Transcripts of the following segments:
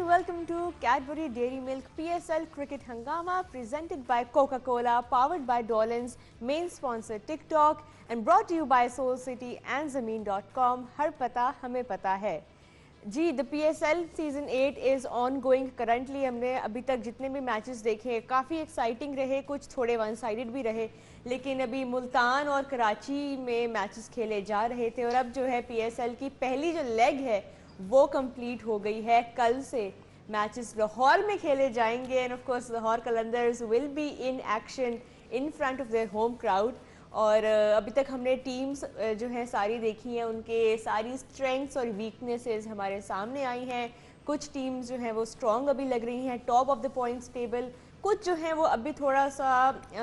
and welcome to Cadbury Dairy Milk PSL Cricket Hangama presented by Coca-Cola, powered by Dolans, main sponsor TikTok and brought to you by Soul City and Zameen.com. हर पता हमें पता है जी। The PSL season 8 is on going currently. हमने अभी तक जितने भी मैचेस देखे काफ़ी एक्साइटिंग रहे, कुछ थोड़े वन साइडेड भी रहे, लेकिन अभी मुल्तान और कराची में मैचेस खेले जा रहे थे और अब जो है PSL की पहली जो लेग है वो कंप्लीट हो गई है। कल से मैचेस लाहौर में खेले जाएंगे end of course Lahore Qalandars will be in action in front of their home crowd. और अभी तक हमने टीम्स जो हैं सारी देखी हैं, उनके सारी स्ट्रेंथ्स और वीकनेसेस हमारे सामने आई हैं। कुछ टीम्स जो हैं वो स्ट्रॉन्ग अभी लग रही हैं top of the points table, कुछ जो हैं वो अभी थोड़ा सा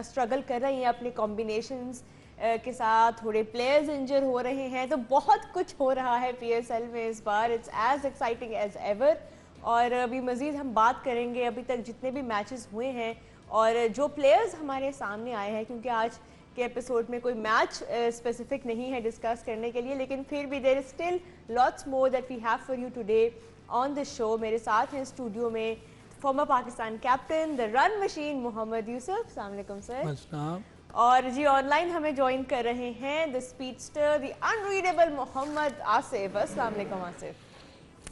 स्ट्रगल कर रही हैं अपने कॉम्बिनेशंस के साथ, थोड़े प्लेयर्स इंजर हो रहे हैं। तो बहुत कुछ हो रहा है PSL में इस बार। It's as exciting as ever. और अभी मज़ीद हम बात करेंगे अभी तक जितने भी मैचेस हुए हैं और जो प्लेयर्स हमारे सामने आए हैं, क्योंकि आज के एपिसोड में कोई मैच स्पेसिफिक नहीं है डिस्कस करने के लिए, लेकिन फिर भी there is still lots more that we have for you today on the show. मेरे साथ हैं स्टूडियो में former Pakistan captain the run machine Mohammad Yousuf. अस्सलाम वालेकुम सर। और जी ऑनलाइन हमें ज्वाइन कर रहे हैं the speedster the unreadable Mohammad Asif. अस्सलाम वालेकुम आसिफ।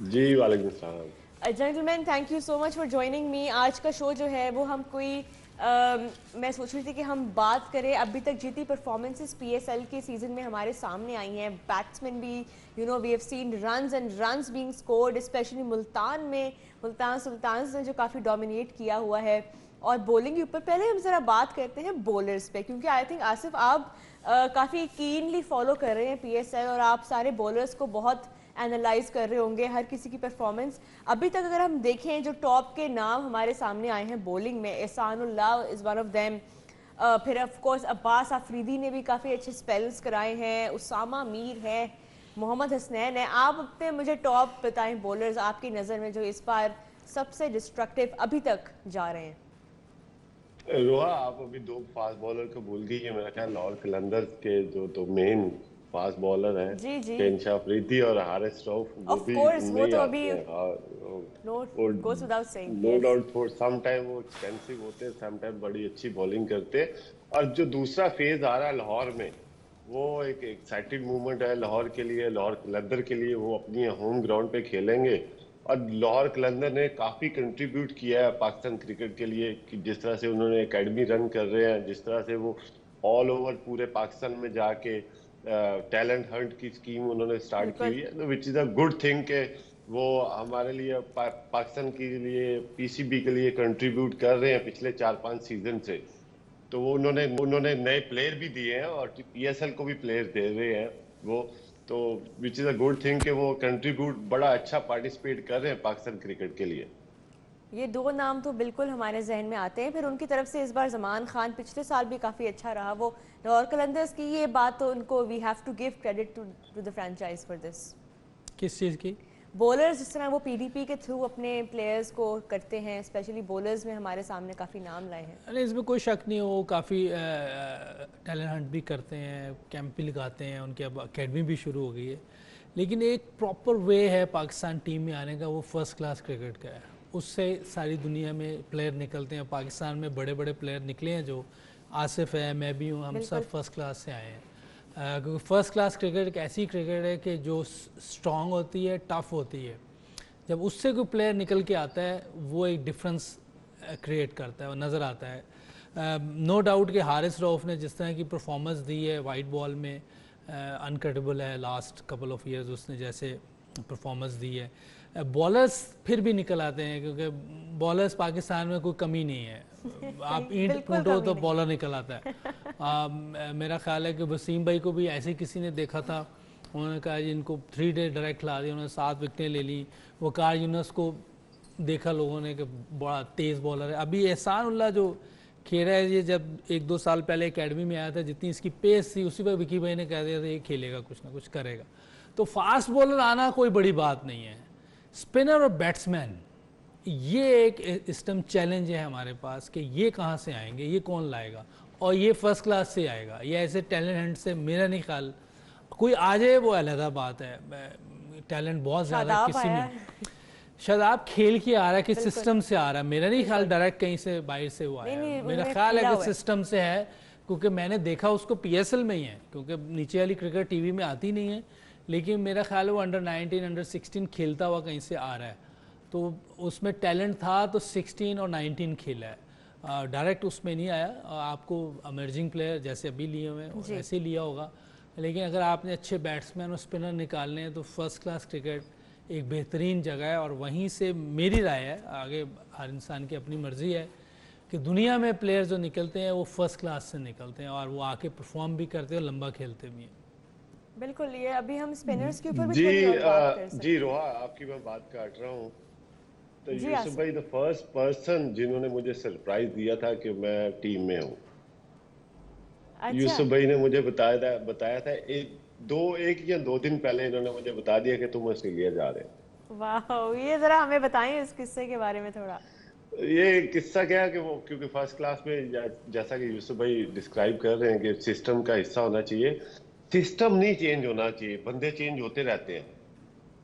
जी वालेकुम सलाम। Gentleman thank you so much for joining me. आज का शो जो है वो हम कोई मैं सोच रही थी कि हम बात करें अभी तक जितनी परफॉर्मेंसेस PSL के सीज़न में हमारे सामने आई हैं, बैट्समैन भी we have seen runs and runs being scored, specially Multan में मुल्तान सुल्तान्स ने जो काफ़ी डोमिनेट किया हुआ है। और बॉलिंग के ऊपर पहले हम ज़रा बात करते हैं बॉलर्स पे, क्योंकि आई थिंक आसिफ आप काफ़ी कीनली फॉलो कर रहे हैं PSL और आप सारे बॉलर्स को बहुत एनालाइज कर रहे होंगे, हर किसी की परफॉर्मेंस। अभी तक अगर हम देखें जो टॉप के नाम हमारे सामने आए हैं बॉलिंग में, Ehsanullah is one of them, फिर ऑफ कोर्स अब्बास अफरीदी ने भी काफ़ी अच्छे स्पेल्स कराए हैं, उसामा मीर है, मोहम्मद हसनैन है। आप अपने मुझे टॉप बताएं बॉलर्स आपकी नज़र में जो इस बार सबसे डिस्ट्रक्टिव अभी तक जा रहे हैं। रोहा, आप अभी दो फास्ट बॉलर को भूल गई है। मेरा ख्याल लाहौर कलंदर्स के जो तो मेन फास्ट बॉलर हैं जी जी केनशा अफरीदी और हारिस रऊफ, वो भी वो तो अभी no doubt for some time वो एक्सपेंसिव होते हैं, सम टाइम बड़ी अच्छी बॉलिंग करते हैं। और जो दूसरा फेज आ रहा है लाहौर में, वो एक एक्साइटिंग मूवमेंट है लाहौर के लिए, लाहौर कलंदर के लिए। वो अपनी होम ग्राउंड पे खेलेंगे और लाहौर कलंदर ने काफ़ी कंट्रीब्यूट किया है पाकिस्तान क्रिकेट के लिए कि जिस तरह से उन्होंने एकेडमी रन कर रहे हैं, जिस तरह से वो ऑल ओवर पूरे पाकिस्तान में जाके टैलेंट हंट की स्कीम उन्होंने स्टार्ट की हुई है, तो which is a good thing के वो हमारे लिए पाकिस्तान के लिए PCB के लिए कंट्रीब्यूट कर रहे हैं पिछले 4-5 सीजन से। तो वो उन्होंने नए प्लेयर भी दिए हैं और PSL को भी प्लेयर दे रहे हैं वो, तो which is a good thing कि वो कंट्रीब्यूट बड़ा अच्छा पार्टिसिपेट कर रहे हैं पाकिस्तान क्रिकेट के लिए। ये दो नाम तो बिल्कुल हमारे जहन में आते हैं। फिर उनकी तरफ से इस बार जमान खान पिछले साल भी काफ़ी अच्छा रहा, वो लाहौर कलंदर्स की ये बात तो उनको we have to give credit to the franchise for this. किस चीज़ की? बॉलर्स जिस तरह वो PDP के थ्रू अपने प्लेयर्स को करते हैं, स्पेशली बॉलर्स में हमारे सामने काफ़ी नाम लाए हैं। अरे इसमें कोई शक नहीं, वो काफ़ी टैलेंट हंट भी करते हैं, कैंप भी लगाते हैं, उनकी अब अकेडमी भी शुरू हो गई है। लेकिन एक प्रॉपर वे है पाकिस्तान टीम में आने का, वो फर्स्ट क्लास क्रिकेट का है। उससे सारी दुनिया में प्लेयर निकलते हैं। पाकिस्तान में बड़े बड़े प्लेयर निकले हैं, जो आसिफ है, मैं भी हूँ, हम सब फर्स्ट क्लास से आए हैं। क्योंकि फर्स्ट क्लास क्रिकेट एक ऐसी क्रिकेट है कि जो स्ट्रॉन्ग होती है, टफ़ होती है। जब उससे कोई प्लेयर निकल के आता है वो एक डिफरेंस क्रिएट करता है, वो नज़र आता है। नो डाउट कि हारिस रऊफ ने जिस तरह की परफॉर्मेंस दी है वाइट बॉल में, अनकटेबल है। लास्ट कपल ऑफ ईयर्स उसने जैसे परफॉर्मेंस दी है। बॉलर्स फिर भी निकल आते हैं, क्योंकि बॉलर्स पाकिस्तान में कोई कमी नहीं है। आप ईंट कूटो तो बॉलर निकल आता है। मेरा ख्याल है कि वसीम भाई को भी ऐसे किसी ने देखा था, उन्होंने कहा जी इनको 3 डे डायरेक्ट ला दिया, उन्होंने 7 विकेटें ले ली। वकार यूनुस को देखा लोगों ने कि बड़ा तेज़ बॉलर है। अभी एहसानुल्लाह जो खेल रहा है, ये जब 1-2 साल पहले एकेडमी में आया था, जितनी इसकी पेस थी उसी पर विकी भाई ने कह दिया था ये खेलेगा, कुछ ना कुछ करेगा। तो फास्ट बॉलर आना कोई बड़ी बात नहीं है। स्पिनर और बैट्समैन, ये एक सिस्टम चैलेंज है हमारे पास कि ये कहाँ से आएंगे, ये कौन लाएगा, और ये फर्स्ट क्लास से आएगा। ये ऐसे टैलेंट हंट से मेरा नहीं ख्याल कोई आ जाए, वो अलग बात है। टैलेंट बहुत ज़्यादा किसी में, शादाब खेल के आ रहा है कि सिस्टम से आ रहा है, मेरा नहीं ख्याल डायरेक्ट कहीं से बाहर से वो आया नहीं, है। नहीं, मेरा उनमें ख्याल है खेला कि हुआ है। सिस्टम से है, क्योंकि मैंने देखा उसको पीएसएल में ही है, क्योंकि नीचे वाली क्रिकेट टीवी में आती नहीं है, लेकिन मेरा ख्याल है वो अंडर 19 अंडर 16 खेलता हुआ कहीं से आ रहा है। तो उसमें टैलेंट था तो 16 और 19 खेला है, डायरेक्ट उसमें नहीं आया। आपको अमर्जिंग प्लेयर जैसे अभी लिए हुए हैं ऐसे ही लिया होगा, लेकिन अगर आपने अच्छे बैट्समैन और स्पिनर निकालने हैं तो फर्स्ट क्लास क्रिकेट एक बेहतरीन जगह है। और वहीं से मेरी राय है, आगे हर इंसान की अपनी मर्ज़ी है, कि दुनिया में प्लेयर जो निकलते हैं वो फर्स्ट क्लास से निकलते हैं और वो आके परफॉर्म भी करते हैं और लंबा खेलते भी हैं। बिल्कुल, ये अभी हम स्पिनर्स के ऊपर भी जी थोड़ी और बात कर सकते जी रोहा, आपकी मैं बात काट रहा हूँ। तो जी, यूसुफ आसिफ। भाई द फर्स्ट पर्सन जिन्होंने मुझे सरप्राइज दिया था कि मैं टीम में हूँ। अच्छा, यूसुफ भाई ने मुझे बताया था एक या दो दिन पहले इन्होंने मुझे बता दिया कि तुम ऑस्ट्रेलिया जा रहे हो। वाह, ये जरा हमें बताएं इस किस्से के बारे में थोड़ा। ये किस्सा क्या है कि वो क्योंकि फर्स्ट क्लास में जैसा कि यूसुफ भाई डिस्क्राइब कर रहे हैं कि सिस्टम का हिस्सा होना चाहिए, सिस्टम नहीं चेंज होना चाहिए, बंदे चेंज होते रहते हैं।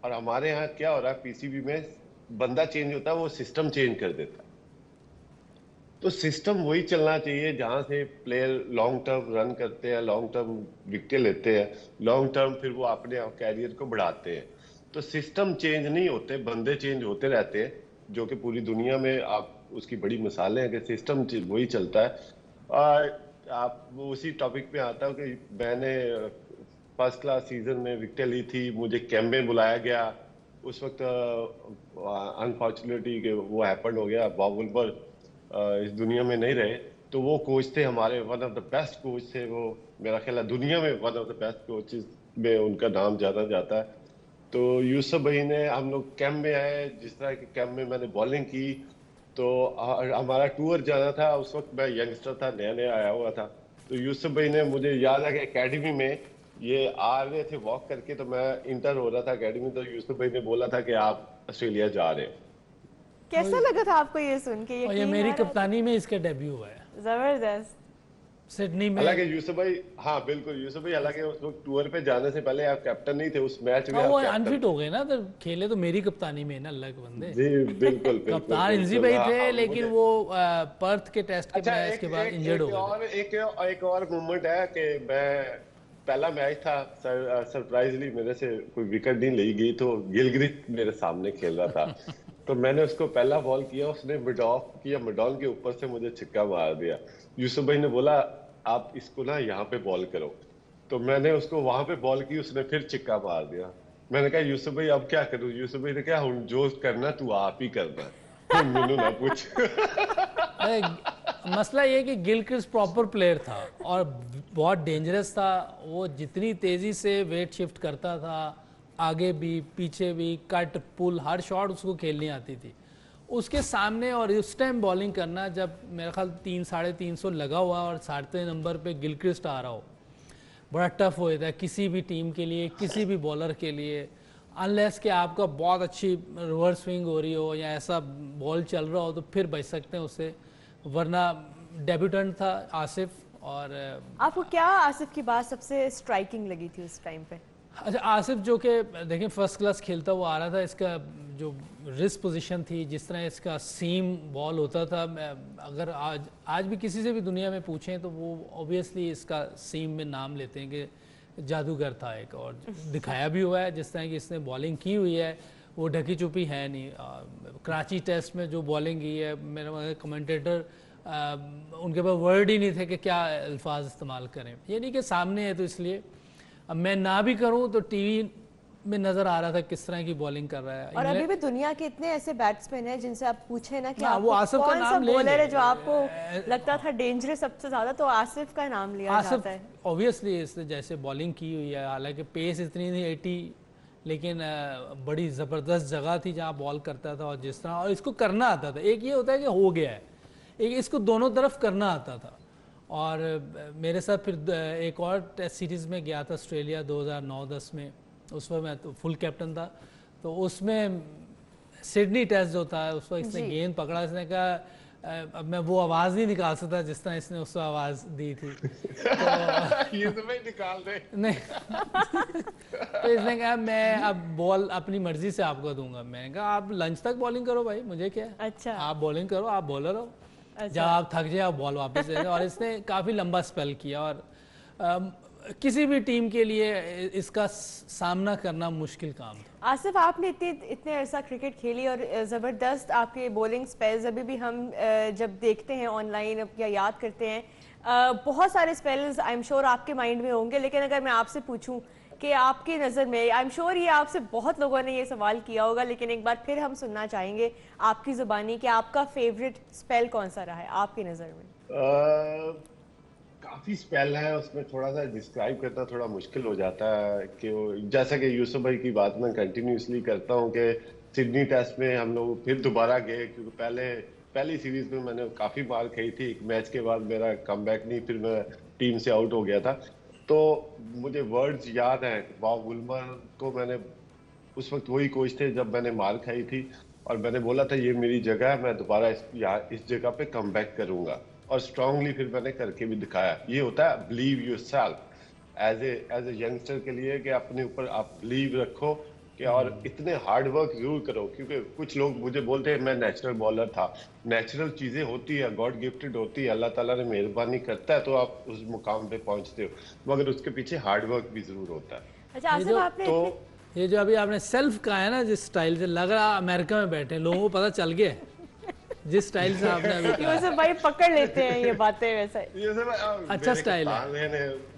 और हमारे यहाँ क्या हो रहा है, पीसीबी में बंदा चेंज होता है, वो सिस्टम चेंज कर देता है। तो सिस्टम वही चलना चाहिए जहां से प्लेयर लॉन्ग टर्म रन करते हैं, लॉन्ग टर्म विकेट लेते हैं, लॉन्ग टर्म फिर वो अपने कैरियर को बढ़ाते हैं। तो सिस्टम चेंज नहीं होते, बंदे चेंज होते रहते हैं, जो कि पूरी दुनिया में आप उसकी बड़ी मिसालें हैं कि सिस्टम वही चलता है। आप वो उसी टॉपिक पे आता हूँ कि मैंने फर्स्ट क्लास सीजन में विकेट ली थी, मुझे कैम्प में बुलाया गया। उस वक्त अनफॉर्चुनेटली वो हैपन हो गया, बॉब वुलबर इस दुनिया में नहीं रहे। तो वो कोच थे हमारे, one of the best coach थे वो, मेरा ख्याल है दुनिया में one of the best coaches में उनका नाम जाना जाता है। तो यूसुफ भाई ने, हम लोग कैंप में आए, जिस तरह के कैंप में मैंने बॉलिंग की, तो हमारा टूर जाना था। उस वक्त मैं यंगस्टर था, नया नया आया हुआ था। तो यूसुफ भाई ने, मुझे याद है कि एकेडमी में ये आ रहे थे वॉक करके, तो मैं इंटर हो रहा था एकेडमी, तो यूसुफ भाई ने बोला था कि आप ऑस्ट्रेलिया जा रहे हैं। कैसा लगा था आपको ये सुन के? और ये यकीन मेरी आ रहा कप्तानी में इसका डेब्यू हुआ है था? जबरदस्त। सिडनी में। हालांकि यूसुफ भाई, हाँ बिल्कुल यूसुफ भाई, हालांकि उस वक्त टूर पे जाने से पहले आप कैप्टन नहीं थे, उस मैच में हाँ, वो आप कैप्टन अनफिट हो गए ना, तो खेले तो मेरी कप्तानी में ना, अल्लाह के बंदे। जी बिल्कुल बिल्कुल कप्तान बिल्कुल, इंजी भाई हाँ, थे, हाँ, लेकिन मुझे- वो पर्थ के टेस्ट के अच्छा, मैच के बाद इंजर्ड हो गए। एक और मोमेंट है कि मैं, पहला मैच था, सरप्राइजली मेरे से कोई विकेट नहीं ली गई, तो गिलक्रिस्ट मेरे सामने खेल रहा था। तो मैंने उसको पहला बॉल किया, उसने मिड ऑफ किया, मिड ऑन के ऊपर से मुझे छक्का मार दिया। यूसुफ भाई ने बोला आप इसको ना यहाँ पे बॉल करो, तो मैंने उसको वहां पे बॉल की, उसने फिर छक्का मार दिया। मैंने कहा यूसुफ भाई अब क्या करूं? यूसुफ भाई ने कहा हुन जो करना तू आप ही करना, हुन मैनू ना पूछ। मसला ये कि गिलक्रिस्ट प्रॉपर प्लेयर था और बहुत डेंजरस था। वो जितनी तेज़ी से वेट शिफ्ट करता था, आगे भी पीछे भी, कट पुल, हर शॉट उसको खेलनी आती थी। उसके सामने और उस टाइम बॉलिंग करना, जब मेरा ख्याल 300-350 लगा हुआ और 7वें नंबर पे गिलक्रिस्ट आ रहा हो, बड़ा टफ हो जाता है किसी भी टीम के लिए, किसी भी बॉलर के लिए, अनलेस कि आपका बहुत अच्छी रिवर्स स्विंग हो रही हो या ऐसा बॉल चल रहा हो तो फिर बच सकते हैं उससे, वरना डेब्यूटेंट था आसिफ। और आपको क्या आसिफ की बात सबसे स्ट्राइकिंग लगी थी उस टाइम पे? अच्छा, आसिफ जो कि देखें फर्स्ट क्लास खेलता हुआ आ रहा था, इसका जो रिस्ट पोजीशन थी, जिस तरह इसका सीम बॉल होता था, अगर आज भी किसी से भी दुनिया में पूछें तो वो ऑब्वियसली इसका सीम में नाम लेते हैं कि जादूगर था एक, और दिखाया भी हुआ है। जिस तरह की इसने बॉलिंग की हुई है वो ढकी चुपी है नहीं। कराची टेस्ट में जो बॉलिंग की है, मेरा कमेंटेटर उनके पास वर्ड ही नहीं थे कि क्या अल्फाज इस्तेमाल करें। ये नहीं कि सामने है तो इसलिए, अब मैं ना भी करूं तो टीवी में नजर आ रहा था किस तरह की बॉलिंग कर रहा है। और अभी भी दुनिया के इतने ऐसे बैट्समैन हैं जिनसे आप पूछे ना कि हाँ, वो आपको आसिफ का कौन सा नाम ले बॉलर है लें। जो आपको लगता था डेंजरस सबसे ज्यादा, तो आसिफ का नाम लिया आसिफ जाता है। ऑब्वियसली इसने जैसे बॉलिंग की हुई है, हालांकि पेस इतनी नहीं 80, लेकिन बड़ी ज़बरदस्त जगह थी जहाँ बॉल करता था, और जिस तरह और इसको करना आता था। एक ये होता है कि हो गया है, एक इसको दोनों तरफ करना आता था। और मेरे साथ फिर एक और टेस्ट सीरीज़ में गया था ऑस्ट्रेलिया 2009-10 में, उस वक्त मैं तो फुल कैप्टन था। तो उसमें सिडनी टेस्ट जो था, उस वक्त इसने गेंद पकड़ा, इसने कहा अब मैं वो आवाज़ नहीं निकाल सकता जिस तरह इसने उसको आवाज़ दी थी। ये तो मैं निकाल दे। नहीं तो इसने कहा मैं अब बॉल अपनी मर्जी से आपको दूंगा। मैंने कहा आप लंच तक बॉलिंग करो भाई, मुझे क्या है। अच्छा। आप बॉलिंग करो, आप बॉलर हो। अच्छा। जब आप थक जाए आप बॉल वापस ले जाओ। और इसने काफ़ी लंबा स्पेल किया और किसी भी टीम के लिए इसका सामना करना मुश्किल काम था। आसिफ, आपने इतने अरसा क्रिकेट खेली और ज़बरदस्त आपके बॉलिंग स्पेल्स अभी भी हम जब देखते हैं ऑनलाइन या याद करते हैं, बहुत सारे स्पेल्स आई एम श्योर आपके माइंड में होंगे। लेकिन अगर मैं आपसे पूछूं कि आपकी नज़र में, आई एम श्योर ये आपसे बहुत लोगों ने ये सवाल किया होगा, लेकिन एक बार फिर हम सुनना चाहेंगे आपकी ज़ुबानी कि आपका फेवरेट स्पेल कौन सा रहा है आपकी नज़र में? काफी स्पेल है, उसमें थोड़ा सा डिस्क्राइब करना थोड़ा मुश्किल हो जाता है कि जैसा कि यूसुफ भाई की बात मैं कंटिन्यूसली करता हूँ कि सिडनी टेस्ट में हम लोग फिर दोबारा गए, क्योंकि पहली सीरीज में मैंने काफी मार खाई थी। एक मैच के बाद मेरा कमबैक नहीं, फिर मैं टीम से आउट हो गया था। तो मुझे वर्ड्स याद हैं। बॉब वुलमर को मैंने उस वक्त वही कोच थे जब मैंने मार खाई थी, और मैंने बोला था ये मेरी जगह है, मैं दोबारा इस जगह पे कमबैक करूंगा, और स्ट्रांगली फिर मैंने करके भी दिखाया। ये होता है believe yourself as a youngster के लिए, कि अपने ऊपर आप बिलीव रखो कि और इतने हार्ड वर्क जरूर करो। क्योंकि कुछ लोग मुझे बोलते हैं मैं नेचुरल बॉलर था। नेचुरल चीजें होती है, गॉड गिफ्टेड होती है, अल्लाह ताला ने मेहरबानी करता है तो आप उस मुकाम पे पहुंचते हो, मगर उसके पीछे हार्ड वर्क भी जरूर होता है। अच्छा आसिफ, आपने ये जो अभी आपने सेल्फ कहा है ना, जिस स्टाइल से लग रहा अमेरिका में बैठे लोगों को पता चल गया जिस स्टाइल से आपने अभी कहा। यूसुफ भाई पकड़ लेते हैं ये बातें वैसे। अच्छा स्टाइल है।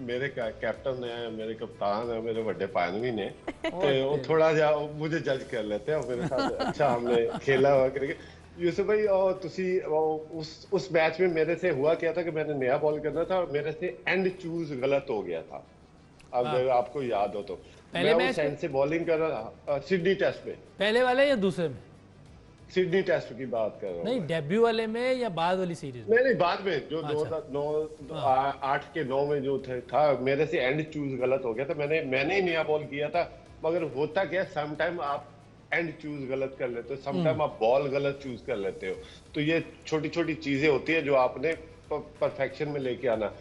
मेरे कैप्टन है, मेरे कप्तान है, मेरे बड़े पायनवी ने, तो वो थोड़ा जा मुझे जज कर लेते हैं मेरे साथ। अच्छा हमने खेला हुआ क्रिकेट। यूसुफ भाई और तुसी उस मैच में मेरे से हुआ क्या था कि मैंने नया बॉल करना था और मेरे से एंड चूज गलत हो गया था, अगर आपको याद हो तो। पहले मैच से बॉलिंग कर रहा था सिडनी टेस्ट में। पहले वाले या दूसरे में? सिडनी टेस्ट की बात कर रहा हूँ। नहीं, डेब्यू वाले में या बाद वाली सीरीज में? नहीं, बाद में जो 2008 के 9 में जो था, मेरे से एंड चूज गलत हो गया था। मैंने ही नया बॉल किया था, मगर होता क्या, सम टाइम आप एंड चूज गलत कर लेते हो, सम टाइम आप बॉल गलत चूज कर लेते हो। तो ये छोटी छोटी चीजें होती है जो आपने परफेक्शन में लेके आना।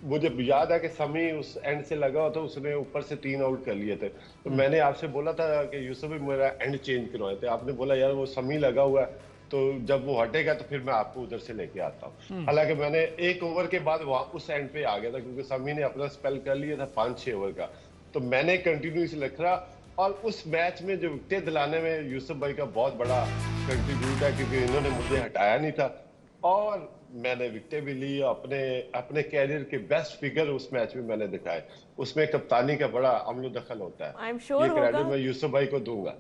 मुझे याद है कि समी उस एंड से लगा था, उसने ऊपर से 3 आउट कर लिए थे। तो मैंने आपसे बोला था कि यूसुफ भी मेरा एंड चेंज करवाए थे। आपने बोला यार वो समी लगा हुआ है, तो जब वो हटेगा तो फिर मैं आपको उधर से लेके आता हूँ। हालांकि मैंने 1 ओवर के बाद वहां उस एंड पे आ गया था, क्योंकि समी ने अपना स्पेल कर लिया था 5-6 ओवर का। तो मैंने कंटिन्यूस रखा, और उस मैच में जो विकेट दिलाने में यूसुफ भाई का बहुत बड़ा कंट्रीब्यूट है, क्योंकि इन्होंने मुझे हटाया नहीं था और मैंने विकेट भी ली। अपने कैरियर के बेस्ट फिगर उस मैच में मैंने दिखाए। उसमें कप्तानी का बड़ा अमलो दखल होता है। I'm sure ये क्रेडिट मैं यूसुफ भाई को दूंगा।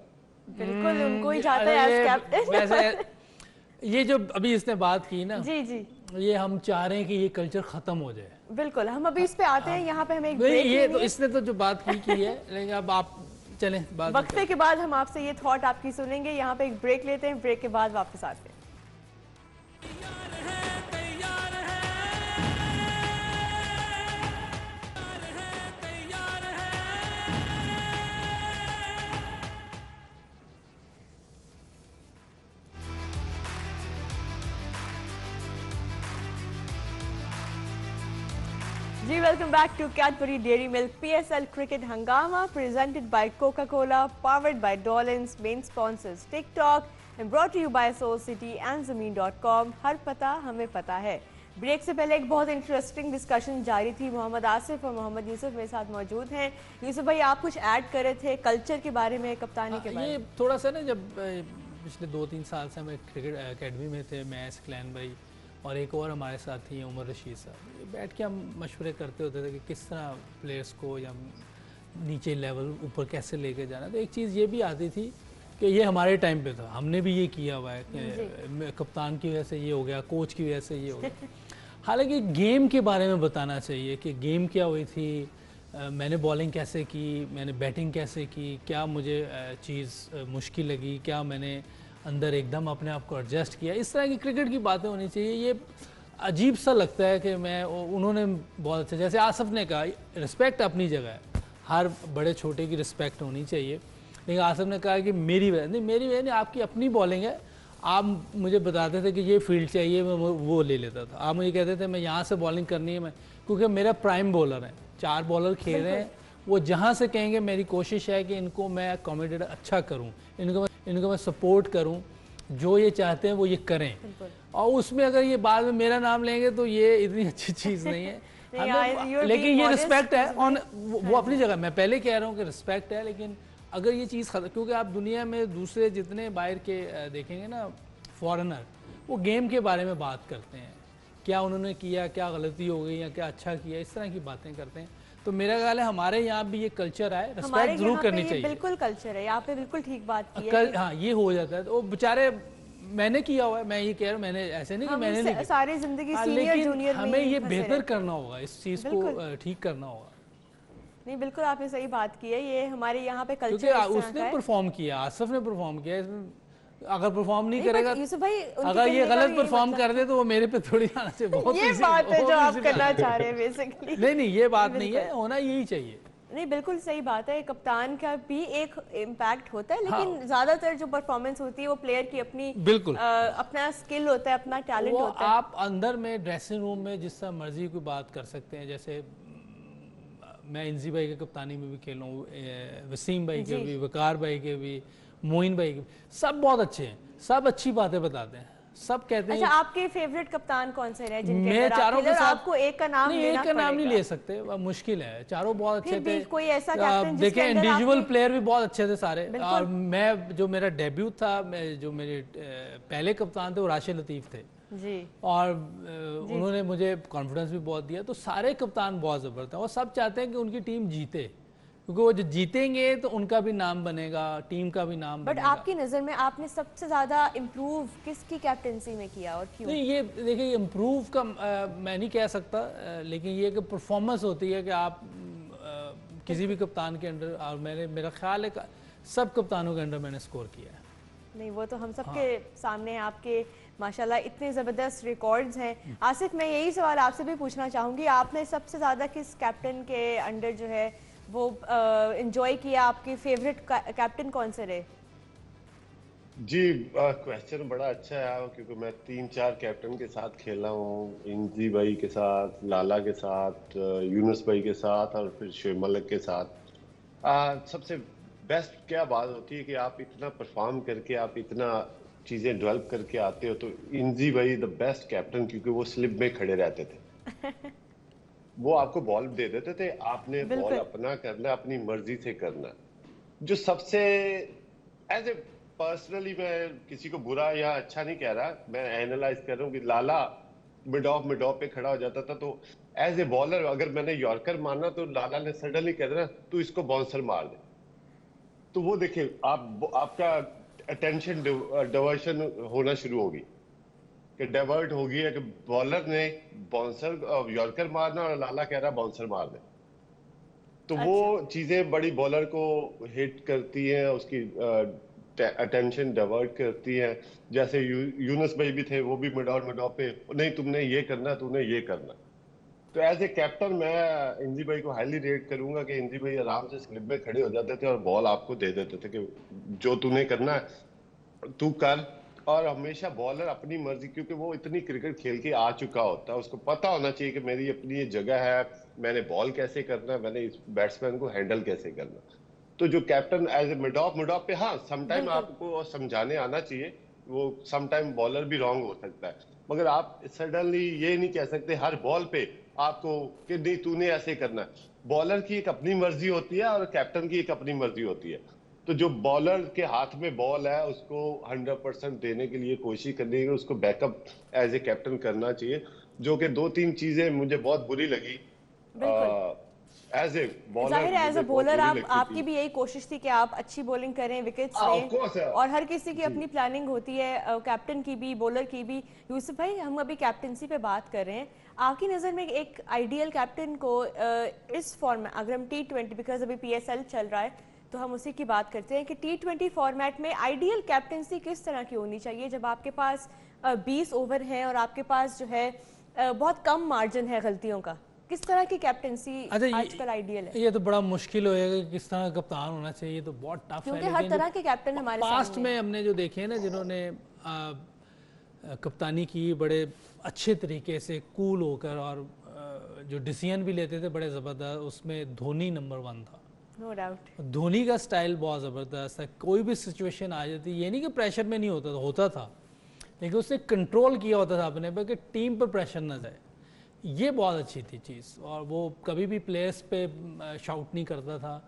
बिल्कुल उनको ही जाता है एज कैप्टन। वैसे ये जो अभी इसने बात की ना, जी जी, ये हम चाह रहे हैं कि ये कल्चर खत्म हो जाए। बिल्कुल, हम अभी इस पे आते हैं। यहाँ पे हमें एक नहीं, ब्रेक ये लेनी तो है। इसने तो जो बात की है, लेकिन अब आप चलें वक्फे के बाद हम आपसे ये थॉट आपकी सुनेंगे। यहाँ पे एक ब्रेक लेते हैं, ब्रेक के बाद वापस आते हैं। जी welcome back to Cadbury Dairy Milk PSL cricket Hungama presented by Coca Cola, powered by Dawlance, main sponsors TikTok and brought you by Soul City and ज़मीन.com। हर पता हमें पता है। ब्रेक से पहले एक बहुत इंटरेस्टिंग डिस्कशन जारी थी। मोहम्मद आसिफ और मोहम्मद यूसुफ मेरे साथ मौजूद हैं। यूसुफ भाई, आप कुछ ऐड कर रहे थे कल्चर के बारे में, कप्तानी के बारे में। ये थोड़ा सा ना, जब पिछले 2-3 साल से हम क्रिकेट एकेडमी में थे, मैं, सकलैन भाई और एक और हमारे साथी हैं उमर रशीद साहब, बैठ के हम मशवरे करते होते थे कि किस तरह प्लेयर्स को या नीचे लेवल ऊपर कैसे लेके जाना। तो एक चीज़ ये भी आती थी कि ये हमारे टाइम पे था, हमने भी ये किया हुआ है कि कप्तान की वजह से ये हो गया, कोच की वजह से ये हो गया। हालांकि गेम के बारे में बताना चाहिए कि गेम क्या हुई थी, मैंने बॉलिंग कैसे की, मैंने बैटिंग कैसे की, क्या मुझे चीज़ मुश्किल लगी, क्या मैंने अंदर एकदम अपने आप को एडजस्ट किया। इस तरह की क्रिकेट की बातें होनी चाहिए। ये अजीब सा लगता है कि उन्होंने बहुत अच्छा, जैसे आसिफ ने कहा, रिस्पेक्ट अपनी जगह है, हर बड़े छोटे की रिस्पेक्ट होनी चाहिए। लेकिन आसिफ ने कहा कि मेरी वजह नहीं, आपकी अपनी बॉलिंग है, आप मुझे बताते थे कि ये फील्ड चाहिए, मैं वो ले लेता था। आप मुझे कहते थे मैं यहाँ से बॉलिंग करनी है, मैं क्योंकि मेरा प्राइम बॉलर है, 4 बॉलर खेल रहे हैं, वो जहाँ से कहेंगे मेरी कोशिश है कि इनको मैं अकोमोडेट अच्छा करूँ, इनको मैं सपोर्ट करूँ, जो ये चाहते हैं वो ये करें। और उसमें अगर ये बाद में मेरा नाम लेंगे तो ये इतनी अच्छी चीज़ नहीं है। लेकिन ये रिस्पेक्ट है ऑन वो अपनी जगह, मैं पहले कह रहा हूँ कि रिस्पेक्ट है, लेकिन अगर ये चीज़ क्योंकि आप दुनिया में दूसरे जितने बाहर के देखेंगे ना फॉरेनर, वो गेम के बारे में बात करते हैं, क्या उन्होंने किया, क्या गलती हो गई या क्या अच्छा किया, इस तरह की बातें करते हैं। तो मेरा ख्याल है हमारे यहाँ भी ये कल्चर है, रिस्पेक्ट जरूर करनी चाहिए। बिल्कुल कल्चर है यहाँ पे, बिल्कुल ठीक बात की है। हाँ ये हो जाता है, तो बेचारे मैंने किया हुआ है, मैं ये कह रहा हूँ, मैंने ऐसे नहीं कि मैंने नहीं, सारी जिंदगी सीनियर जूनियर में हमें ये बेहतर करना होगा, इस चीज़ को ठीक करना होगा। नहीं बिल्कुल आपने सही बात की है, ये हमारे यहाँ पे कल्चर क्योंकि उसने परफॉर्म किया, आसिफ ने परफॉर्म किया, अगर परफॉर्म नहीं करेगा, अगर ये गलत परफॉर्म कर दे तो वो मेरे पे थोड़ी आना चाहिए। बहुत ये बात है जो आप करना चाह रहे हैं बेसिकली। नहीं ये बात नहीं है, होना यही चाहिए। नहीं बिल्कुल सही बात है, कप्तान का भी एक इम्पैक्ट होता है, लेकिन ज्यादातर जो परफॉर्मेंस होती है वो प्लेयर की अपनी बिल्कुल अपना स्किल होता है, अपना टैलेंट होता है। आप अंदर में ड्रेसिंग रूम में जिस तरह मर्जी की बात कर सकते हैं, जैसे मैं इंजी भाई के कप्तानी में भी खेला हूँ, वसीम भाई के भी, वकार भाई के भी, मोइन भाई के, सब बहुत अच्छे हैं, सब अच्छी बातें बताते हैं, सब कहते हैं। अच्छा आपके फेवरेट कप्तान कौन से रहे जिनके मैं चारों के साथ, आपको एक का नाम नहीं एक का नाम नहीं ले सकते, मुश्किल है, चारों बहुत अच्छे थे। कोई ऐसा कैप्टन देखिए इंडिविजुअल प्लेयर भी बहुत अच्छे थे सारे, और मैं जो मेरा डेब्यू था, जो मेरे पहले कप्तान थे वो राशिद लतीफ़ थे जी, और उन्होंने मुझे कॉन्फिडेंस भी बहुत दिया। तो सारे कप्तान बहुत ज़बरदस्त हैं और सब चाहते हैं कि उनकी टीम जीते, क्योंकि वो जो जीतेंगे तो उनका भी नाम बनेगा, टीम का भी नाम बनेगा। बट आपकी नज़र में आपने सबसे ज़्यादा इम्प्रूव किसकी कैप्टनसी में किया और क्यों? नहीं ये देखिए इम्प्रूव का मैं नहीं कह सकता, लेकिन ये कि परफॉर्मेंस होती है कि आप किसी भी कप्तान के अंडर, और मेरा ख्याल है सब कप्तानों के अंडर मैंने स्कोर किया है। नहीं वो तो हम सबके सामने आपके माशाल्लाह इतने ज़बरदस्त रिकॉर्ड्स हैं। आसिफ मैं यही सवाल आपसे भी पूछना चाहूँगी, आपने सबसे ज़्यादा किस कैप्टन के अंडर जो है वो एंजॉय किया, आपके फेवरेट कैप्टन कौन से रहे? जी क्वेश्चन बड़ा अच्छा है, क्योंकि मैं 3-4 कैप्टन के साथ खेला हूँ, इंजी भाई के साथ, लाला के साथ, यूनुस भाई के साथ और फिर शोएब मलिक के साथ। सबसे बेस्ट क्या बात होती है कि आप इतना परफॉर्म करके, आप इतना चीजें डेवलप करके आते हो, तो इंजी भाई द बेस्ट कैप्टन, क्योंकि वो स्लिप में खड़े रहते थे वो आपको बॉल दे देते थे, आपने बॉल अपना करना, अपनी मर्जी से करना। जो सबसे एज ए पर्सनली, मैं किसी को बुरा या अच्छा नहीं कह रहा, मैं एनालाइज कर रहा हूँ कि लाला मिड ऑफ पे खड़ा हो जाता था, तो एज ए बॉलर अगर मैंने यॉर्कर मारना तो लाला ने सडनली कह देना तू इसको बाउंसर मार दे, तो वो देखिए आपका अटेंशन डाइवर्शन होना शुरू होगी, कि डाइवर्ट होगी है कि बॉलर ने बाउंसर यॉर्कर मारना और लाला कह रहा बाउंसर मार दे। तो वो चीजें बड़ी बॉलर को हिट करती हैं, उसकी अटेंशन डाइवर्ट करती हैं। जैसे यूनुस भाई भी थे, वो भी मिड ऑफ पे नहीं तुमने ये करना, तुमने ये करना। तो एज ए कैप्टन मैं इंजी भाई को हाईली रेट करूंगा कि इंजी भाई आराम से स्लिप में खड़े हो जाते थे और बॉल आपको दे देते थे कि जो तूने करना है तू कर, और हमेशा बॉलर अपनी मर्जी, क्योंकि वो इतनी क्रिकेट खेल के आ चुका होता है, उसको पता होना चाहिए कि मेरी अपनी ये जगह है, मैंने बॉल कैसे करना है, मैंने इस बैट्समैन को हैंडल कैसे करना। तो जो captain as a mid off पे, हाँ समटाइम आपको समझाने आना चाहिए, वो समटाइम बॉलर भी रॉन्ग हो सकता है, मगर आप सडनली ये नहीं कह सकते हर बॉल पे आपको कि नहीं तूने ऐसे करना है। बॉलर की एक अपनी मर्जी होती है और कैप्टन की एक अपनी मर्जी होती है। तो जो बॉलर के हाथ में बॉल है उसको 100% देने के लिए कोशिश करनी है, उसको बैकअप एज ए कैप्टन करना चाहिए। जो कि 2-3 चीजें मुझे बहुत बुरी लगी एज ए बॉलर। आपकी भी यही कोशिश थी कि आप अच्छी बॉलिंग करें, विकेट्स लें, और हर किसी की अपनी प्लानिंग होती है, कैप्टन की भी, बॉलर की भी। यूसुफ भाई हम अभी कैप्टनसी पे बात कर रहे हैं, आपकी नज़र में एक आइडियल कैप्टन को इस फॉर्म में, अगर हम T20 बिकॉज अभी PSL चल रहा है तो हम उसी की बात करते हैं कि T20 फॉर्मेट में आइडियल कैप्टनसी किस तरह की होनी चाहिए जब आपके पास 20 ओवर हैं और आपके पास जो है बहुत कम मार्जिन है गलतियों का? किस तरह की कैप्टनसी आजकल आइडियल है? ये तो बड़ा मुश्किल होएगा किस तरह कप्तान होना चाहिए, ये तो बहुत टफ है, क्योंकि हर तरह के कैप्टन हमारे पास्ट में हमने जो देखे हैं ना, जिन्होंने कप्तानी की बड़े अच्छे तरीके से, कूल होकर, और जो डिसीजन भी लेते थे बड़े ज़बरदस्त, उसमें धोनी नंबर 1 था। No doubt. धोनी का स्टाइल बहुत ज़बरदस्त है, कोई भी सिचुएशन आ जाती, ये नहीं कि प्रेशर में नहीं होता था, लेकिन उसने कंट्रोल किया होता था अपने पे कि टीम पर प्रेशर ना जाए। ये बहुत अच्छी थी चीज़, और वो कभी भी प्लेयर्स पे शाउट नहीं करता था,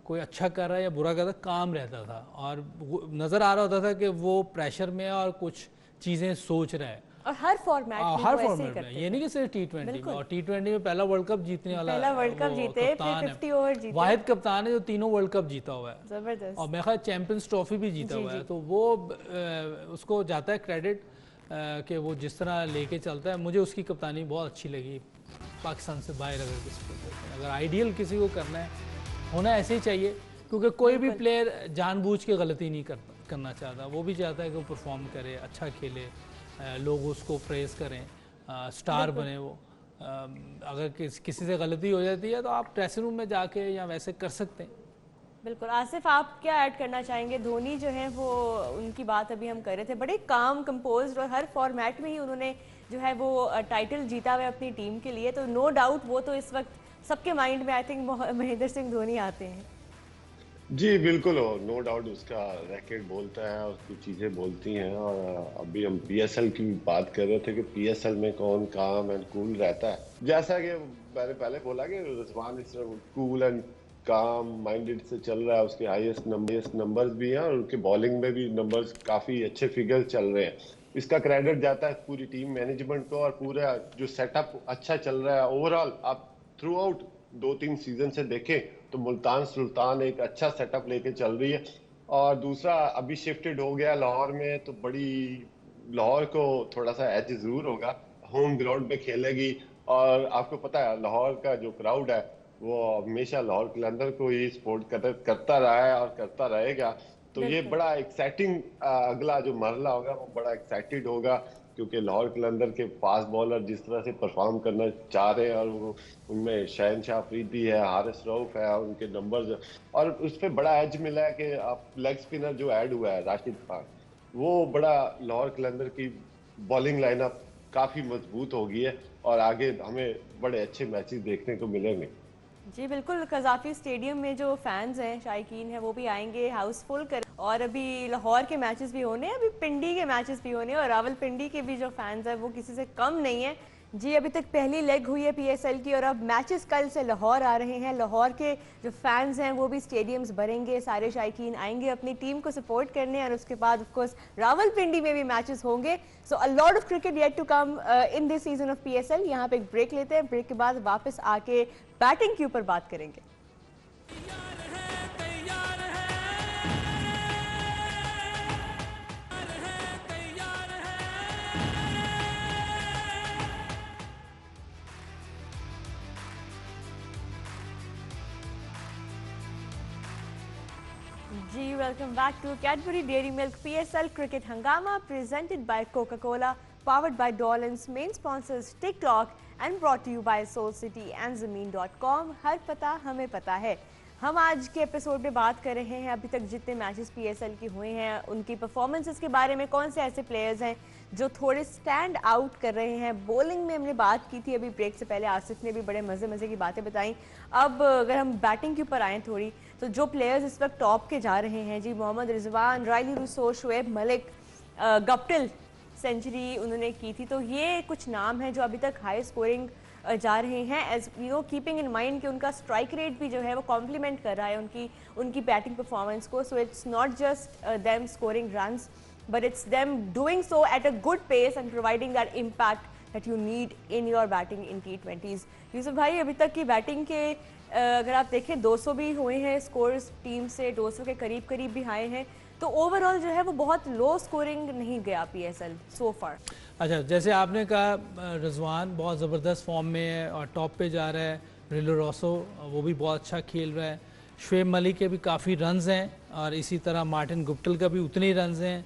कोई अच्छा कर रहा है या बुरा कर रहा है, काम रहता था, और नज़र आ रहा होता था कि वो प्रेशर में और कुछ चीज़ें सोच रहा है। और हर फॉर्मेट में हर वो ऐसे ही फॉर्मेट में, करते ये थे। नहीं कि सिर्फ T20 में, और T20 में पहला वर्ल्ड कप जीतने वाला, पहला वर्ल्ड कप वो जीते, फिर कप्तान है, 50 ओवर जीते, वाहिद कप्तान है जो तीनों वर्ल्ड कप जीता हुआ है, जबरदस्त। और मेरे ख्याल चैंपियंस ट्रॉफी भी जीता जी, हुआ है। जी। तो वो उसको जाता है क्रेडिट कि वो जिस तरह लेके चलता है। मुझे उसकी कप्तानी बहुत अच्छी लगी। पाकिस्तान से बाहर अगर किसी को करना है, अगर आइडियल किसी को करना है, होना ऐसे ही चाहिए, क्योंकि कोई भी प्लेयर जानबूझ के गलती नहीं करना चाहता, वो भी चाहता है कि वो परफॉर्म करे, अच्छा खेले, लोग उसको प्रेज करें, स्टार बने वो। अगर किसी से गलती हो जाती है तो आप ड्रेसिंग रूम में जाके या वैसे कर सकते हैं। बिल्कुल। आसिफ, आप क्या ऐड करना चाहेंगे? धोनी जो है वो, उनकी बात अभी हम कर रहे थे, बड़े काम कंपोज्ड, और हर फॉर्मेट में ही उन्होंने जो है वो टाइटल जीता हुआ है अपनी टीम के लिए, तो नो डाउट वो तो इस वक्त सबके माइंड में आई थिंक महेंद्र सिंह धोनी आते हैं। जी बिल्कुल हो, नो डाउट उसका रैकेट बोलता है, उसकी चीज़ें बोलती हैं। और अभी हम पीएसएल की बात कर रहे थे कि पीएसएल में कौन काम एंड कूल रहता है। जैसा कि मैंने पहले बोला कि रिजवान इस कूल एंड काम माइंडेड से चल रहा है, उसके हाईएस्ट नंबर्स भी हैं, और उनके बॉलिंग में भी नंबर्स काफ़ी अच्छे फिगर्स चल रहे हैं। इसका क्रेडिट जाता है पूरी टीम मैनेजमेंट को, और पूरा जो सेटअप अच्छा चल रहा है ओवरऑल। आप थ्रू आउट 2-3 सीजन से देखें तो मुल्तान सुल्तान एक अच्छा सेटअप लेके चल रही है। और दूसरा, अभी शिफ्टेड हो गया लाहौर में, तो बड़ी लाहौर को थोड़ा सा एज जरूर होगा, होम ग्राउंड पे खेलेगी। और आपको पता है लाहौर का जो क्राउड है वो हमेशा लाहौर कलंदर को ही सपोर्ट करता रहा है और करता रहेगा। तो ये बड़ा एक्साइटिंग अगला जो मरला होगा वो बड़ा एक्साइटेड होगा, क्योंकि लाहौर कलंदर के फास्ट बॉलर जिस तरह से परफॉर्म करना चाह रहे हैं, और वो उनमें शहनशाह अफरीदी है, हारिस रऊफ है, उनके नंबर्स, और उस पर बड़ा एज मिला है कि आप लेग स्पिनर जो ऐड हुआ है राशिद खान, वो बड़ा लाहौर कलंदर की बॉलिंग लाइनअप काफ़ी मजबूत हो गई है, और आगे हमें बड़े अच्छे मैचेस देखने को मिलेंगे। जी बिल्कुल। कज़ाफ़ी स्टेडियम में जो फैंस हैं, शायकीन हैं, वो भी आएंगे, हाउसफुल कर, और अभी लाहौर के मैचेस भी होने हैं, अभी पिंडी के मैचेस भी होने हैं, और रावलपिंडी के भी जो फैंस हैं वो किसी से कम नहीं है। जी अभी तक पहली लेग हुई है पीएसएल की, और अब मैचेस कल से लाहौर आ रहे हैं। लाहौर के जो फैंस हैं वो भी स्टेडियम्स भरेंगे, सारे शायकीन आएंगे अपनी टीम को सपोर्ट करने, और उसके बाद ऑफ कोर्स रावलपिंडी में भी मैचेस होंगे। So a lot of cricket yet to come in this season of PSL. यहाँ पे एक ब्रेक लेते हैं, ब्रेक के बाद वापस आके बैटिंग के ऊपर बात करेंगे। जी welcome back to Cadbury Dairy Milk PSL cricket Hungama presented by Coca-Cola, powered by Dolans, main sponsors TikTok and brought to you by Soul City and Zameen.com। हर पता हमें पता है। हम आज के एपिसोड में बात कर रहे हैं अभी तक जितने मैचेस पीएसएल के हुए हैं उनकी परफॉर्मेंसेस के बारे में, कौन से ऐसे प्लेयर्स हैं जो थोड़े स्टैंड आउट कर रहे हैं। बॉलिंग में हमने बात की थी अभी ब्रेक से पहले, आसिफ ने भी बड़े मज़े की बातें बताई। अब अगर हम बैटिंग के ऊपर आएँ थोड़ी, तो जो प्लेयर्स इस वक्त टॉप के जा रहे हैं जी, Mohammad Rizwan, Rilee Rossouw, Shoaib Malik, Guptill century उन्होंने की थी, तो ये कुछ नाम हैं जो अभी तक हाई स्कोरिंग जा रहे हैं। As you know, keeping in mind कि उनका स्ट्राइक रेट भी जो है वो कॉम्प्लीमेंट कर रहा है उनकी बैटिंग परफॉर्मेंस को। So it's not just them scoring runs, but it's them doing so at a good pace and providing that impact that you need in your batting in T20s। Yusuf भाई, अभी तक की batting के अगर आप देखें 200 भी हुए हैं स्कोर्स टीम से, 200 के करीब भी आए हैं, तो ओवरऑल जो है वो बहुत लो स्कोरिंग नहीं गया पीएसएल सो फार। अच्छा, जैसे आपने कहा रिजवान बहुत ज़बरदस्त फॉर्म में है और टॉप पे जा रहा है, रिलो रोसो वो भी बहुत अच्छा खेल रहा है, शुएब मलिक के भी काफ़ी रन्स हैं, और इसी तरह मार्टिन गुप्टिल का भी उतने ही रन्स हैं।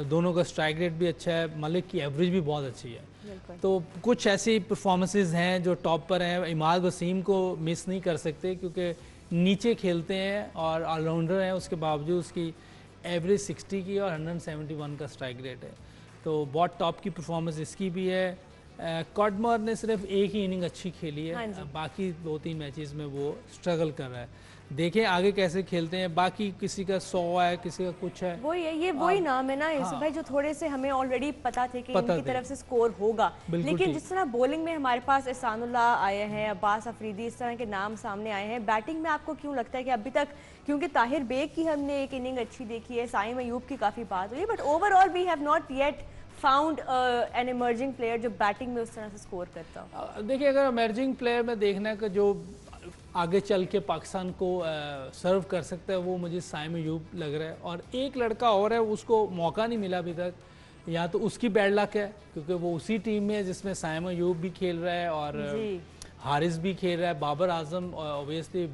दोनों का स्ट्राइक रेट भी अच्छा है, मलिक की एवरेज भी बहुत अच्छी है। तो कुछ ऐसी परफॉर्मेंसेस हैं जो टॉप पर हैं। इमाद वसीम को मिस नहीं कर सकते क्योंकि नीचे खेलते हैं और ऑलराउंडर हैं, उसके बावजूद उसकी एवरेज 60 की और 171 का स्ट्राइक रेट है। तो बहुत टॉप की परफॉर्मेंस इसकी भी है। कॉडमर ने सिर्फ एक ही इनिंग अच्छी खेली है, बाकी 2-3 मैचेस में वो स्ट्रगल कर रहा है। देखें आगे कैसे खेलते हैं, बाकी किसी का 100 है, किसी का कुछ है। वही है, ये वही नाम है ना यूसुफ भाई, जो थोड़े से हमें ऑलरेडी पता थे कि इनकी तरफ से स्कोर होगा, लेकिन जिस तरह बॉलिंग में हमारे पास एहसानुल्लाह आए हैं, अब्बास अफरीदी, इस तरह के नाम सामने आए हैं, बैटिंग में आपको क्यों लगता है कि अभी तक, क्योंकि ताहिर बेग की हमने एक इनिंग अच्छी देखी है, साइम अयूब की काफ़ी बात हुई है, but overall we have not yet found an emerging player जो बैटिंग में उस तरह से स्कोर करता हो? देखिए, अगर इमर्जिंग प्लेयर में देखना है कि जो आगे चल के पाकिस्तान को सर्व कर सकता है, वो मुझे साइम अयूब लग रहा है। और एक लड़का और है, उसको मौका नहीं मिला अभी तक, या तो उसकी बैड लक है क्योंकि वो उसी टीम में है जिसमें साइम अयूब भी खेल रहा है और हारिस भी खेल रहा है। Babar Azam obviously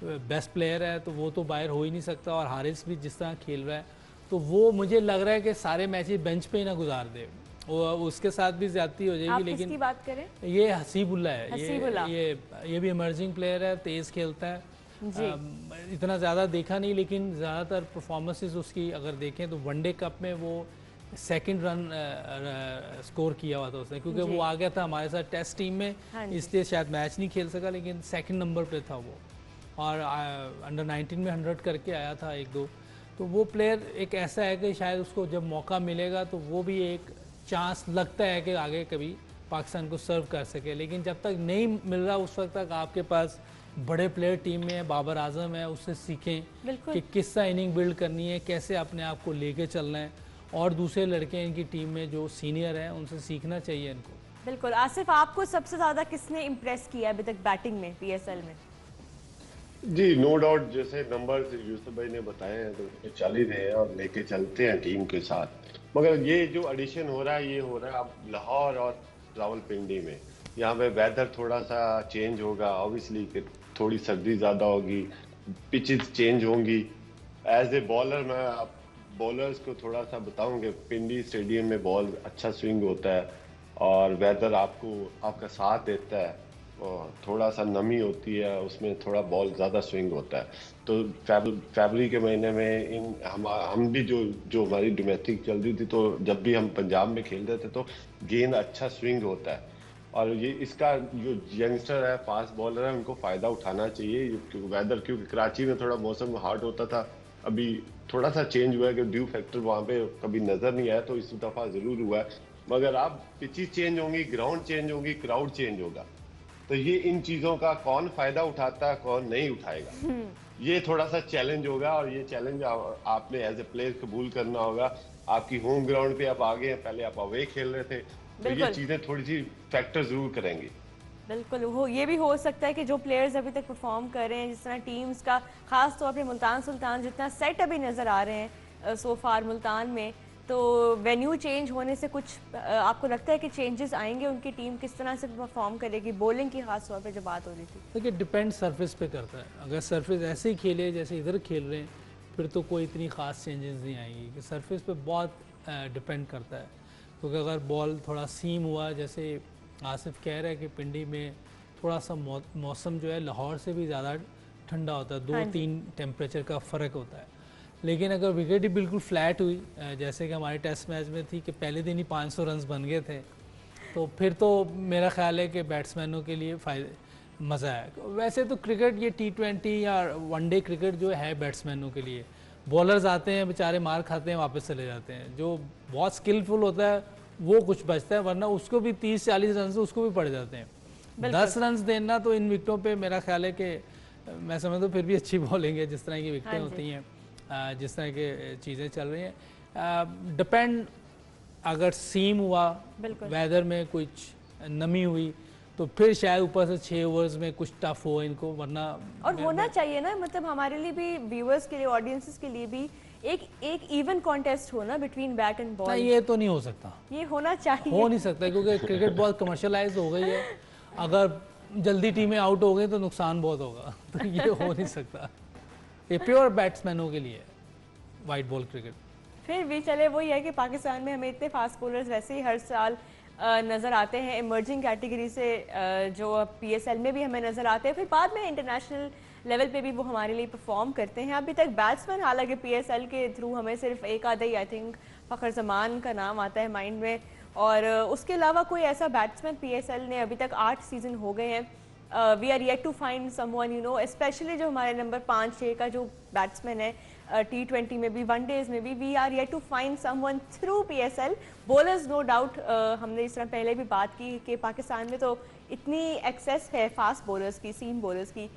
best player है, तो वो तो बाहर हो ही नहीं सकता, और हारिस भी जिस तरह खेल रहा है, तो वो मुझे लग रहा है कि सारे मैचेस बेंच पे ही ना गुजार दे, उसके साथ भी ज्यादती हो जाएगी। लेकिन किसकी बात करें? ये हसीबुल्ला है, ये भी इमर्जिंग प्लेयर है, तेज खेलता है, इतना ज़्यादा देखा नहीं, लेकिन ज़्यादातर परफॉर्मेंसेस उसकी अगर देखें तो वनडे कप में वो सेकंड रन स्कोर किया हुआ था उसने, क्योंकि वो आ गया था हमारे साथ टेस्ट टीम में, इसलिए शायद मैच नहीं खेल सका, लेकिन सेकंड नंबर पे था वो, और अंडर 19 में 100 करके आया था 1-2। तो वो प्लेयर एक ऐसा है कि शायद उसको जब मौका मिलेगा तो वो भी एक चांस लगता है कि आगे कभी पाकिस्तान को सर्व कर सके, लेकिन जब तक नहीं मिल रहा उस वक्त तक आपके पास बड़े प्लेयर टीम में है, बाबर आजम है, उससे सीखें कि किस तरह इनिंग बिल्ड करनी है, कैसे अपने आप को लेके चलना है, और दूसरे लड़के इनकी टीम में जो सीनियर हैं उनसे सीखना चाहिए इनको। बिल्कुल। आसिफ, आपको सबसे ज़्यादा किसने इम्प्रेस किया अभी तक बैटिंग में पीएसएल में? जी नो डाउट, जैसे नंबर यूसुफ भाई ने बताए हैं तो चल ही रहे हैं और लेके चलते हैं टीम के साथ, मगर ये जो एडिशन हो रहा है ये हो रहा है अब लाहौर और रावलपिंडी में। यहाँ पे वेदर थोड़ा सा चेंज होगा, ऑब्वियसली कि थोड़ी सर्दी ज़्यादा होगी, पिचेस चेंज होंगी। एज ए बॉलर मैं आप बॉलर्स को थोड़ा सा बताऊं कि पिंडी स्टेडियम में बॉल अच्छा स्विंग होता है और वेदर आपका साथ देता है, और थोड़ा सा नमी होती है उसमें, थोड़ा बॉल ज़्यादा स्विंग होता है। तो फरवरी के महीने में हम भी जो हमारी डोमेस्टिक चल रही थी, तो जब भी हम पंजाब में खेलते थे तो गेंद अच्छा स्विंग होता है, और ये इसका जो यंगस्टर है, फास्ट बॉलर है, उनको फ़ायदा उठाना चाहिए। वेदर क्योंकि कराची में थोड़ा मौसम हार्ड होता था, अभी थोड़ा सा चेंज हुआ है कि ड्यू फैक्टर वहाँ पे कभी नज़र नहीं आया, तो इस दफ़ा ज़रूर हुआ है। मगर आप पिचेस चेंज होंगी, ग्राउंड चेंज होगी, क्राउड चेंज होगा, तो ये इन चीज़ों का कौन फ़ायदा उठाता है, कौन नहीं उठाएगा, ये थोड़ा सा चैलेंज होगा। और ये चैलेंज आपने एज ए प्लेयर कबूल करना होगा। आपकी होम ग्राउंड पे आप आ गए हैं, पहले आप अवे खेल रहे थे, तो ये चीज़ें थोड़ी सी फैक्टर ज़रूर करेंगी। बिल्कुल, वो ये भी हो सकता है कि जो प्लेयर्स अभी तक परफॉर्म कर रहे हैं, जिस तरह टीम्स का खास तौर पे मुल्तान सुल्तान जितना सेट अभी नज़र आ रहे हैं सो फार मुल्तान में, तो वेन्यू चेंज होने से कुछ आपको लगता है कि चेंजेस आएंगे, उनकी टीम किस तरह से परफॉर्म करेगी? बॉलिंग की खास तौर पे जो बात हो रही थी, देखिए डिपेंड सरफेस पे करता है। अगर सरफेस ऐसे ही खेले जैसे इधर खेल रहे हैं, फिर तो कोई इतनी ख़ास चेंजेस नहीं आएंगी, कि सरफेस पे बहुत डिपेंड करता है। क्योंकि अगर बॉल थोड़ा सीम हुआ, जैसे आसिफ कह रहा है कि पिंडी में थोड़ा सा मौसम जो है लाहौर से भी ज़्यादा ठंडा होता है, 2-3 टेम्परेचर का फ़र्क होता है, लेकिन अगर विकेट ही बिल्कुल फ्लैट हुई, जैसे कि हमारे टेस्ट मैच में थी कि पहले दिन ही 500 रन बन गए थे, तो फिर तो मेरा ख्याल है कि बैट्समैनों के लिए मज़ा है। वैसे तो क्रिकेट ये T20 या वनडे क्रिकेट जो है बैट्समैनों के लिए, बॉलर्स आते हैं बेचारे, मार खाते हैं, वापस चले जाते हैं। जो बहुत स्किलफुल होता है वो कुछ बचता है, वरना उसको भी 30-40 रन से उसको भी पड़ जाते हैं। 10 रन देना तो इन विकेटों पे मेरा ख्याल है कि मैं समझता हूँ फिर भी अच्छी बॉलिंग है, जिस तरह की विकेटें होती हैं, जिस तरह के चीज़ें चल रही हैं। डिपेंड, अगर सीम हुआ, वेदर में कुछ नमी हुई, तो फिर शायद ऊपर से 6 ओवर्स में कुछ टफ हो इनको, वरना और होना चाहिए ना, मतलब हमारे लिए भी, व्यूअर्स के लिए, ऑडियंसेस के लिए भी एक इवन कॉन्टेस्ट हो ना बिटवीन बैट एंड बॉल। ये तो नहीं हो सकता, ये होना चाहिए, हो नहीं सकता, क्योंकि क्रिकेट बहुत कमर्शलाइज हो गई है। अगर जल्दी टीमें आउट हो गई तो नुकसान बहुत होगा, तो ये हो नहीं सकता। ये प्योर बैट्समैनों के लिए वाइट बॉल क्रिकेट। फिर भी चले, वही है कि पाकिस्तान में हमें इतने फास्ट बॉलर्स वैसे ही हर साल नज़र आते हैं, इमर्जिंग कैटेगरी से जो पीएसएल में भी हमें नज़र आते हैं, फिर बाद में इंटरनेशनल लेवल पे भी वो हमारे लिए परफॉर्म करते हैं। अभी तक बैट्समैन, हालांकि पीएसएल के थ्रू हमें सिर्फ एक आधा ही आई थिंक फ़खर जमान का नाम आता है माइंड में, और उसके अलावा कोई ऐसा बैट्समैन पीएसएल ने अभी तक 8 सीज़न हो गए हैं, we are yet to find someone, you know, specially जो हमारे नंबर 5-6 का जो बैट्समैन है T20 में भी, वनडेज में भी, we are yet to find someone through PSL. Bowlers no doubt, हमने इस तरह पहले भी बात की कि पाकिस्तान में तो इतनी एक्सेस है फास्ट बॉलर्स की, सीम बॉलर्स की।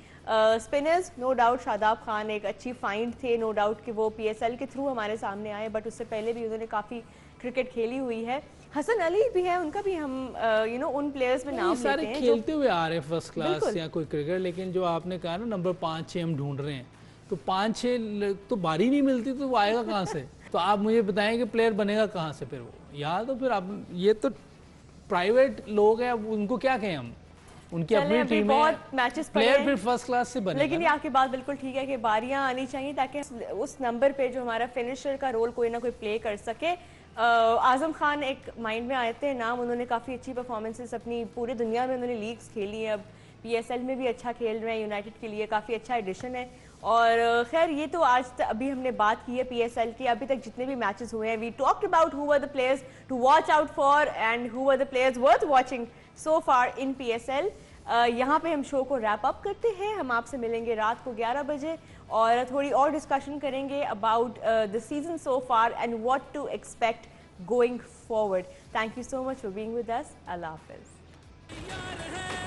Spinners no doubt Shadab Khan एक अच्छी फाइंड थे, नो डाउट कि वो पीएसएल के थ्रू हमारे सामने आए, बट उससे पहले भी उन्होंने काफ़ी क्रिकेट खेली हुई है। हसन अली भी है, उनका भी हम यू नो उन प्लेयर्स में नाम सारे लेते हैं खेलते हुए आ रहे हैं फर्स्ट क्लास या कोई क्रिकेट, लेकिन जो आपने कहा ना नंबर 5-6 हम ढूंढ रहे हैं, तो 5-6 तो बारी नहीं मिलती, तो वो आएगा कहाँ से? तो आप मुझे बताएं कि प्लेयर बनेगा कहाँ से फिर वो? या तो फिर आप, ये तो प्राइवेट लोग हैं, उनको क्या कहें हम, उनकी अपनी टीम है, मैचेस प्लेयर फिर फर्स्ट क्लास से बनेगा। लेकिन ये आपकी बात बिल्कुल ठीक है कि बारियां आनी चाहिए ताकि उस नंबर पे जो हमारा फिनिशर का रोल कोई ना कोई प्ले कर सके। आजम खान एक माइंड में आते हैं नाम, उन्होंने काफ़ी अच्छी परफॉर्मेंसेस अपनी पूरी दुनिया में उन्होंने लीग्स खेली है, अब पीएसएल में भी अच्छा खेल रहे हैं, यूनाइटेड के लिए काफ़ी अच्छा एडिशन है। और खैर ये तो आज अभी हमने बात की है पीएसएल की, अभी तक जितने भी मैचेस हुए हैं, we talked about who were the players to watch out for and who were the players worth watching so far in PSL. यहाँ पे हम शो को रैप अप करते हैं, हम आपसे मिलेंगे रात को 11 बजे और थोड़ी और डिस्कशन करेंगे about the season so far and what to expect going forward. Thank you so much for being with us. अल्लाह हाफिज़।